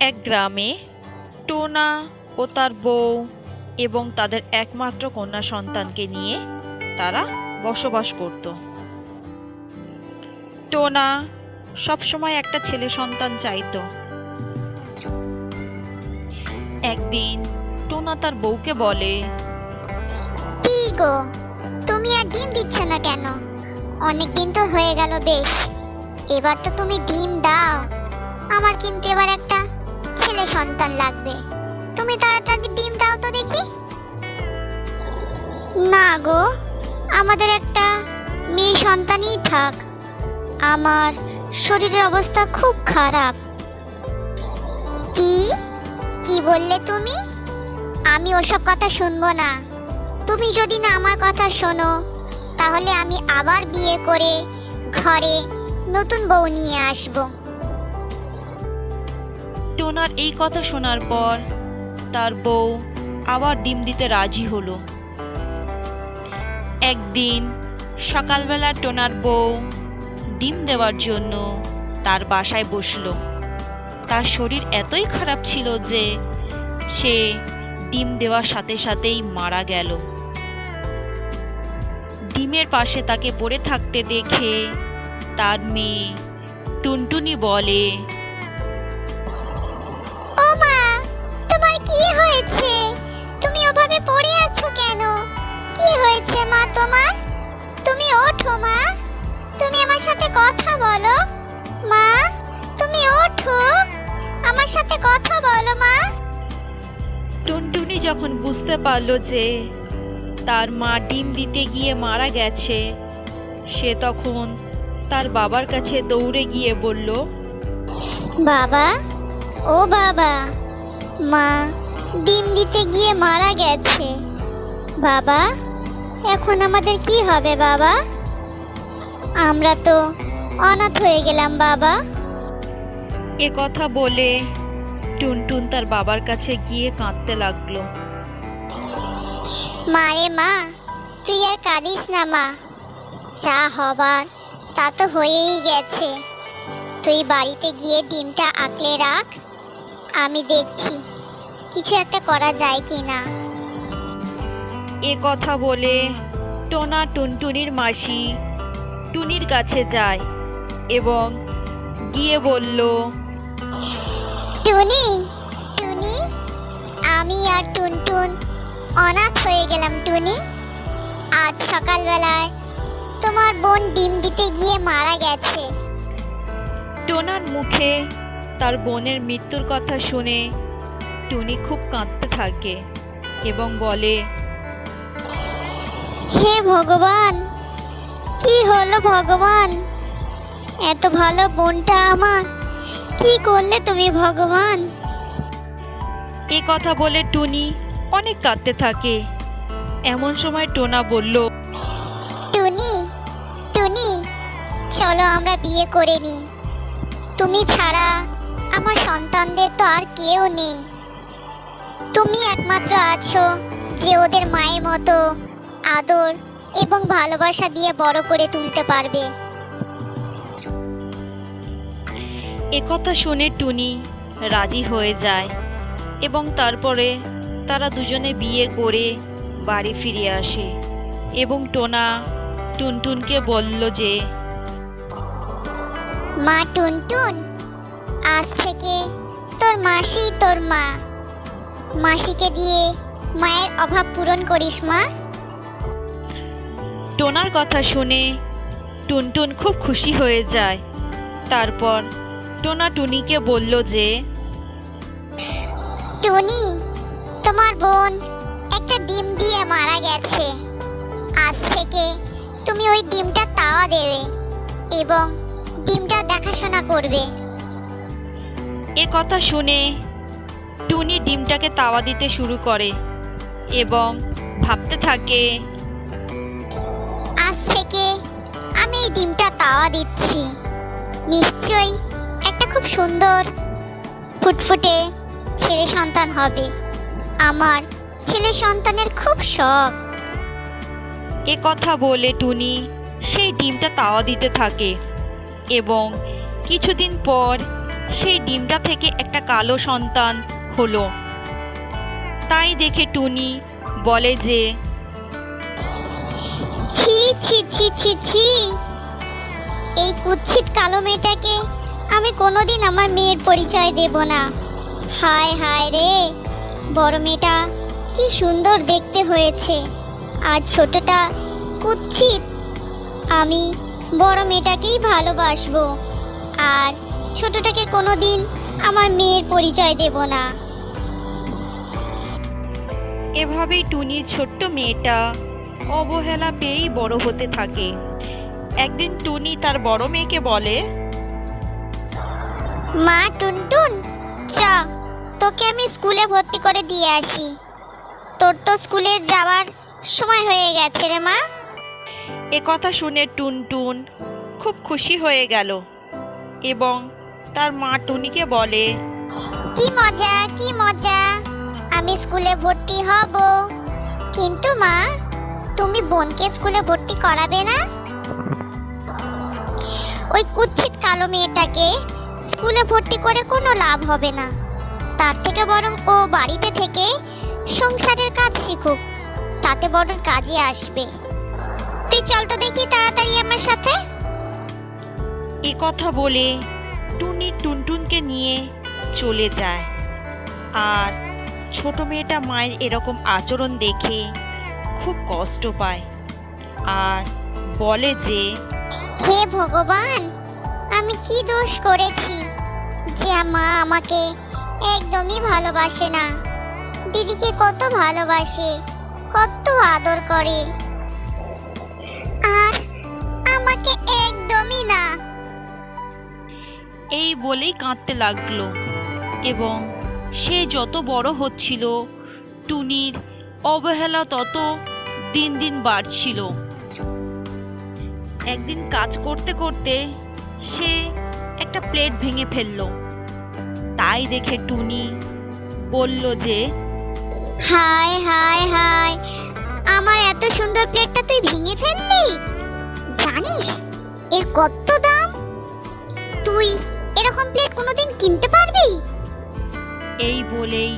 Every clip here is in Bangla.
এক গ্রামে টোনা ও তার বউ এবং তাদের একমাত্র কন্যা সন্তানকে নিয়ে তারা বসবাস করত। টোনা সবসময় একটা ছেলে সন্তান চাইতো। একদিন টোনা তার বউকে বলে, কি গো, তুমি আর ডিম দিচ্ছ না কেন? অনেক দিন তো হয়ে গেল বেশ, এবার তো তুমি ডিম দাও। আমার কিন্তু এবার একটা ছেলে সন্তান লাগবে, তুমি তাড়াতাড়ি ডিম দাও তো দেখি। না গো, আমাদের একটা মেয়ে সন্তানই থাক, আমার শরীরের অবস্থা খুব খারাপ। কি কি বললে তুমি? আমি ওসব কথা শুনবো না। তুমি যদি না আমার কথা শোনো, তাহলে আমি আবার বিয়ে করে ঘরে নতুন বউ নিয়ে আসব। টোনার এই কথা শোনার পর তার বউ আবার ডিম দিতে রাজি হলো। একদিন সকালবেলা টোনার বউ ডিম দেওয়ার জন্য তার বাসায় বসলো। তার শরীর এতই খারাপ ছিল যে সে ডিম দেওয়ার সাথে সাথেই মারা গেল। ডিমের পাশে তাকে পড়ে থাকতে দেখে তার মেয়ে টুনটুনি বলে, ও মা, তোমার কি হয়েছে? তুমি ওভাবে পড়ে আছো কেন? কি হয়েছে মা তোমার? তুমি ওঠো মা, তুমি আমার সাথে কথা বলো। মা, তুমি ওঠো, আমার সাথে কথা বলো মা। টুনটুনি যখন বুঝতে পারল যে তার মা ডিম দিতে গিয়ে মারা গেছে, সে তখন তার বাবার কাছে দৌড়ে গিয়ে বলল, বাবা, ও বাবা, মা ডিম দিতে গিয়ে মারা গেছে। বাবা, এখন আমাদের কি হবে বাবা? আমরা তো অনাথ হয়ে গেলাম বাবা। এ কথা বলে টুনটুন তার বাবার কাছে গিয়ে কাঁদতে লাগলো। মা রে মা, তুই আর কাঁদিস না মা, যা হবার তা তো হয়েই গেছে। তুই বাড়িতে গিয়ে ডিমটা আঁকলে রাখ, আমি দেখছি কিছু একটা করা যায় কি না। এ কথা বলে টোনা টুনটুনির মাসি টুনির কাছে যায় এবং গিয়ে বলল, টুনি, টুনি, আমি আর টুনটুন অনাথ হয়ে গেলাম টুনি। আজ সকালবেলায় তোমার বোন ডিম দিতে গিয়ে মারা গেছে। টোনার মুখে তার বোনের মৃত্যুর কথা শুনে টুনি খুব কাঁদতে থাকে এবং বলে, হে ভগবান, কি হলো ভগবান? এত ভালো বোনটা আমার কি করলে তুমি ভগবান? এ কথা বলে টুনি অনেক কাঁদতে থাকে। এমন সময় টোনা বলল, টুনি, টুনি, চলো আমরা বিয়ে করে নিই। তুমি ছাড়া আমার সন্তানদের তো আর কেউ নেই। তুমি একমাত্র আছো যে ওদের মায়ের মতো আদর এবং ভালোবাসা দিয়ে বড় করে তুলতে পারবে। এ কথা শুনে টুনি রাজি হয়ে যায় এবং তারপরে তারা দুজনে বিয়ে করে বাড়ি ফিরে আসে এবং টোনা টুনটুনকে বলল যে, মা টুনটুন, আজ থেকে তোর মাসি তোর মা। মাসিকে দিয়ে মায়ের অভাব পূরণ করিস মা। টোনার কথা শুনে টুনটুন খুব খুশি হয়ে যায়। তারপর টোনা টুনিকে বলল যে, টুনি, তোমার বোন একটা ডিম দিয়ে মারা গেছে। আজ থেকে তুমি ওই ডিমটা তাওয়া দেবে এবং ডিমটা দেখাশোনা করবে। এ কথা শুনে টুনি ডিমটাকে তাওয়া দিতে শুরু করে এবং ভাবতে থাকে, আজ থেকে আমি এই ডিমটা তাওয়া দিচ্ছি, নিশ্চয়ই একটা খুব সুন্দর ফুটফুটে ছেলে সন্তান হবে। আমার ছেলে সন্তানের খুব শখ। এ কথা বলে টুনি সেই ডিমটা তাওয়া দিতে থাকে এবং কিছুদিন পর সেই ডিমটা থেকে একটা কালো সন্তান হলো। তাই দেখে টুনি বলে যে, ছি ছি ছি ছি ছি, এই কুৎসিত কালো মেয়েটাকে আমি কোনোদিন আমার মেয়ের পরিচয় দেব না। হায় হায় রে, বড় মেয়েটা কি সুন্দর দেখতে হয়েছে, আর ছোটটা কুৎসিত। আমি বড় মেয়েটাকেই ভালোবাসবো, আর ছোটটাকে কোনোদিন আমার মেয়ের পরিচয় দেব না। এভাবেই টুনির ছোট্ট মেয়েটা অবহেলা পেয়েই বড় হতে থাকে। একদিন টুনি তার বড় মেয়েকে বলে, মা টুনটুন, চ তোকে আমি স্কুলে ভর্তি করে দিয়ে আসি। তোর তো স্কুলে যাওয়ার সময় হয়ে গেছে রে মা। এ কথা শুনে টুনটুন খুব খুশি হয়ে গেল এবং তার মা টুনিকে বলে, কি মজা কি মজা, আমি স্কুলে ভর্তি হব। কিন্তু মা, তুমি বোনকে স্কুলে ভর্তি করাবে না? ওই কুৎসিত কালো মেয়েটাকে স্কুলে ভর্তি করে কোনো লাভ হবে না। তার থেকে বরং ও বাড়িতে থেকে সংসারের কাজ শিখুক, তাতে বরং কাজে আসবে। তুই চল তো দেখি তাড়াতাড়ি আমার সাথে। এ কথা বলে টুনি টুনটুনকে নিয়ে চলে যায়। আর ছোট মেয়েটা মায়ের এরকম আচরণ দেখে খুব কষ্ট পায় আর বলে যে, হে ভগবান, আমি কি দোষ করেছি যে মা আমাকে একদমই ভালোবাসে না। দিদিকে কত ভালোবাসে, কত আদর করে, আর আমাকে একদমই না। এই বলেই কাঁদতে লাগলো এবং সে যত বড় হচ্ছিল টুনির অবহেলা তত দিন দিন বাড়ছিল। একদিন কাজ করতে করতে সে একটা প্লেট ভেঙে ফেললো। তাই দেখে টুনি বলল যে, হায় হায় হায়, আমার এত সুন্দর প্লেটটা তুই ভেঙে ফেললি? জানিস এর কত দাম? তুই এরকম প্লেট কোনোদিন কিনতে পারবি? এই বলেই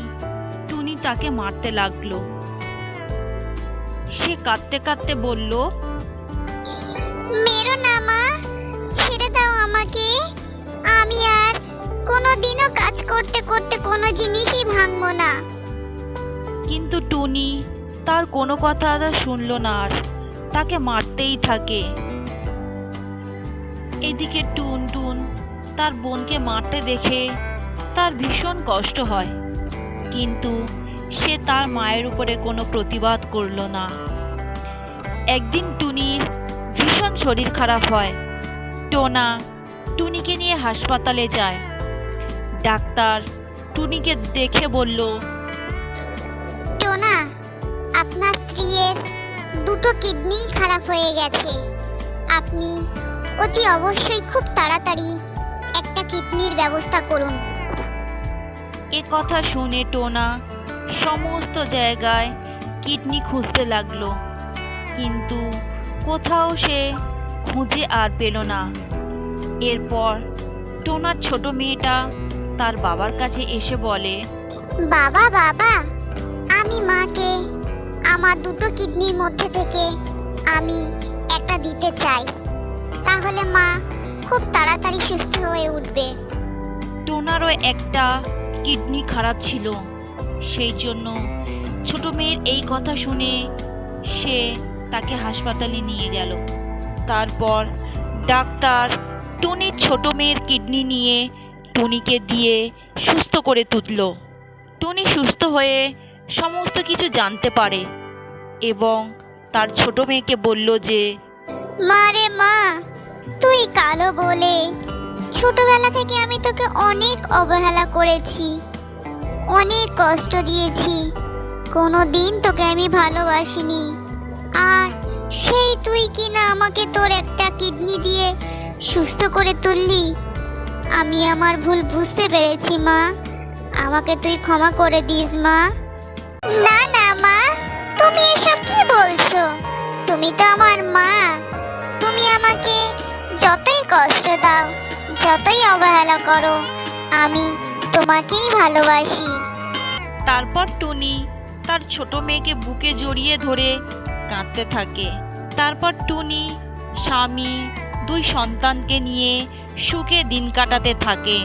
টুনি তাকে মারতে লাগলো। সে কাঁদতে কাঁদতে বলল, মেরো না মা, ছেড়ে দাও আমাকে। আমি আর কোনোদিনও কাজ করতে করতে কোনো জিনিসই ভাঙবো না। কিন্তু টুনি তার কোনো কথা শুনলো না আর তাকে মারতেই থাকে। এদিকে টুনটুন তার বোনকে মারতে দেখে তার ভীষণ কষ্ট হয়, কিন্তু সে তার মায়ের উপরে কোনো প্রতিবাদ করলো না। একদিন টুনির ভীষণ শরীর খারাপ হয়। টোনা টুনিকে নিয়ে হাসপাতালে যায়। ডাক্তার টুনিকে দেখে বলল, টোনা, আপনার স্ত্রীর দুটো কিডনি খারাপ হয়ে গেছে। আপনি অতি অবশ্যই খুব তাড়াতাড়ি একটা কিডনির ব্যবস্থা করুন। এ কথা শুনে টোনা সমস্ত জায়গায় কিডনি খুঁজতে লাগলো, কিন্তু কোথাও সে খুঁজে আর পেল না। এরপর টোনার ছোট মেয়েটা তার বাবার কাছে এসে বলে, বাবা বাবা, আমি মাকে আমার দুটো কিডনির মধ্যে থেকে আমি একটা দিতে চাই, তাহলে মা খুব তাড়াতাড়ি সুস্থ হয়ে উঠবে। টোনারও একটা কিডনি খারাপ ছিল, সেই জন্য ছোট মেয়ের এই কথা শুনে সে তাকে হাসপাতালে নিয়ে গেল। তারপর ডাক্তার টুনির ছোট মেয়ের কিডনি নিয়ে টুনিকে দিয়ে সুস্থ করে তুলল। টুনি সুস্থ হয়ে সমস্ত কিছু জানতে পারে এবং তার ছোট মেয়েকে বলল যে, মা রে মা, তুই কালো বলে ছোটবেলা থেকে আমি তোকে অনেক অবহেলা করেছি, অনেক কষ্ট দিয়েছি, কোনোদিন তোকে আমি ভালোবাসিনি। আর সেই তুই কি না আমাকে তোর একটা কিডনি দিয়ে সুস্থ করে তুললি। আমি আমার ভুল বুঝতে পেরেছি মা, আমাকে তুই ক্ষমা করে দিস মা। না না মা, তুমি এসব কি বলছো? তুমি তো আমার মা। তুমি আমাকে যতই কষ্ট দাও, যতই অবহেলা করো, আমি তোমাকেই ভালোবাসি। তারপর টুনি তার ছোট মেয়েকে বুকে জড়িয়ে ধরে কাঁদতে থাকে। তারপর টুনি স্বামী, দুই সন্তানকে নিয়ে সুখে দিন কাটাতে থাকে।